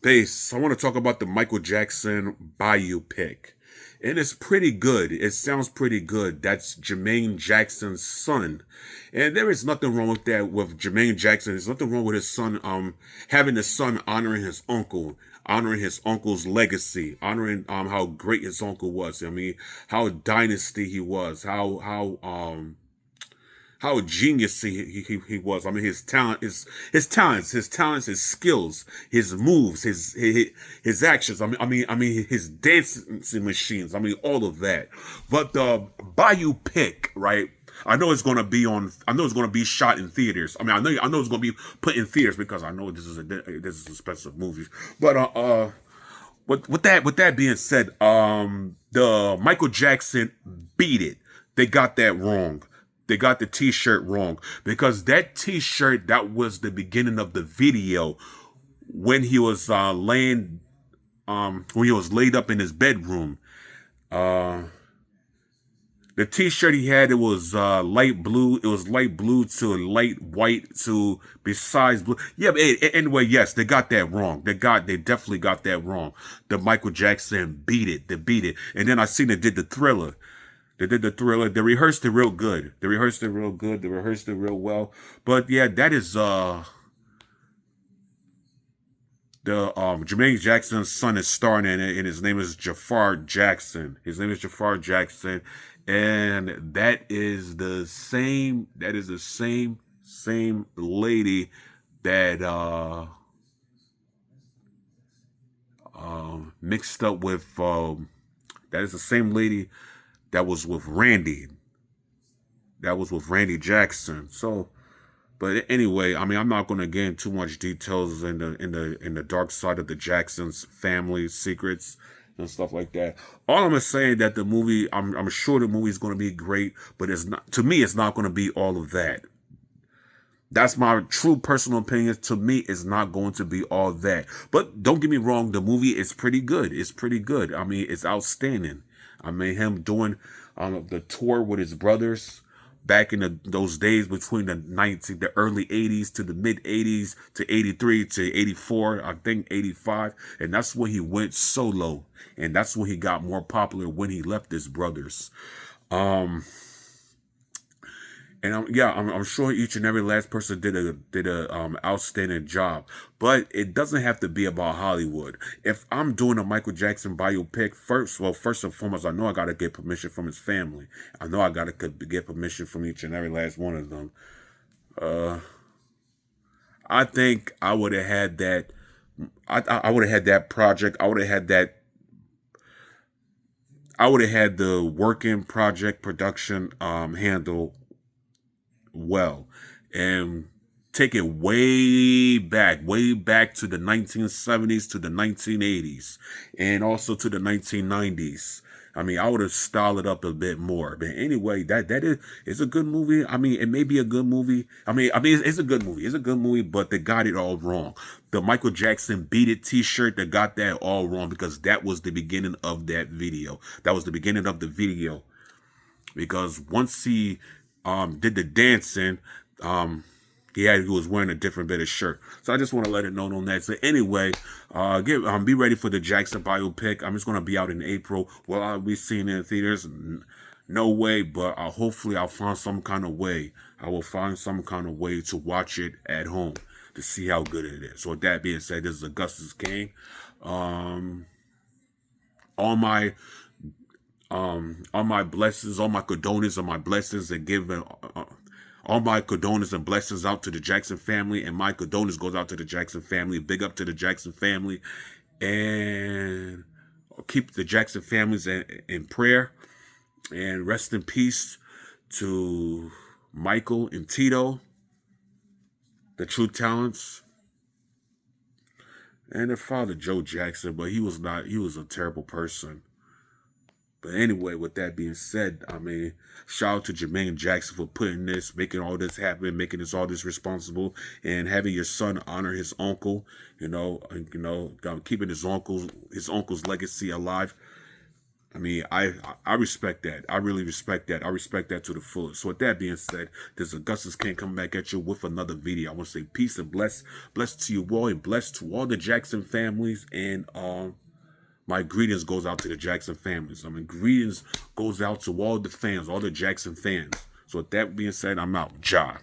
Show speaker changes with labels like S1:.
S1: space, I want to talk about the Michael Jackson biopic. And it's pretty good. It sounds pretty good. That's Jermaine Jackson's son. And there is nothing wrong with that with Jermaine Jackson. There's nothing wrong with his son, having his son honoring his uncle, honoring his uncle's legacy, honoring how great his uncle was. I mean, how dynasty he was, how genius he was. I mean, his talents, his skills, his moves, his actions. I mean, his dancing machines. I mean, all of that. But the biopic, right? I know it's going to be on. I know it's going to be shot in theaters. I mean, I know it's going to be put in theaters because I know this is a expensive movie. But with that being said, the Michael Jackson Beat It. They got that wrong. They got the t-shirt wrong because that t-shirt, that was the beginning of the video when he was when he was laid up in his bedroom. The t-shirt he had, it was light blue. It was light blue to light white to besides blue. Yeah, but anyway, yes, they got that wrong. They definitely got that wrong. The Michael Jackson Beat It. They beat it. And then I seen they did the Thriller. They did the Thriller. They rehearsed it real good. They rehearsed it real good. They rehearsed it real well. But yeah, that is the Jermaine Jackson's son is starring in it, and his name is Jafar Jackson. His name is Jafar Jackson, and that is the same. That is the same lady that mixed up with. That is the same lady that was with Randy. That was with Randy Jackson. So, but anyway, I mean, I'm not going to get into too much details in the dark side of the Jacksons family secrets and stuff like that. All I'm saying that the movie, I'm sure the movie is going to be great, but it's not. To me, it's not going to be all of that. That's my true personal opinion. To me, it's not going to be all that. But don't get me wrong, the movie is pretty good. It's pretty good. I mean, it's outstanding. I mean, him doing the tour with his brothers back in those days between the early 80s to the mid 80s to 83 to 84, I think 85. And that's when he went solo. And that's when he got more popular, when he left his brothers. And I'm sure each and every last person did a outstanding job, but it doesn't have to be about Hollywood. If I'm doing a Michael Jackson biopic, first and foremost, I know I gotta get permission from his family. I know I gotta get permission from each and every last one of them. I think I would have had that. I would have had that project. I would have had that. I would have had the working project production handle well, and take it way back to the 1970s, to the 1980s, and also to the 1990s. I mean, I would have styled it up a bit more. But anyway, that is a good movie. I mean, it may be a good movie. I mean, it's a good movie. It's a good movie, but they got it all wrong. The Michael Jackson Beat It t-shirt, they got that all wrong because that was the beginning of that video. That was the beginning of the video. Because once he did the dancing, he was wearing a different bit of shirt. So I just want to let it known on that. So anyway, be ready for the Jackson biopic. I'm just going to be out in April. Will I be seeing it in theaters? No way, but hopefully I'll find some kind of way. I will find some kind of way to watch it at home to see how good it is. So with that being said, this is Augustus Kane. All my blessings, all my condolences, and my blessings, and giving all my condolences and blessings out to the Jackson family, and my condolences goes out to the Jackson family. Big up to the Jackson family, and keep the Jackson families in prayer, and rest in peace to Michael and Tito, the true talents, and their father Joe Jackson. But he was a terrible person. But anyway, with that being said, I mean, shout out to Jermaine Jackson for putting this, making all this happen, making all this responsible, and having your son honor his uncle, keeping his uncle's legacy alive. I mean, I respect that. I really respect that. I respect that to the fullest. So with that being said, this Augustus King coming back at you with another video. I want to say peace and bless to you all, and bless to all the Jackson families, and my greetings goes out to the Jackson families. I mean, greetings goes out to all the fans, all the Jackson fans. So with that being said, I'm out. Ja.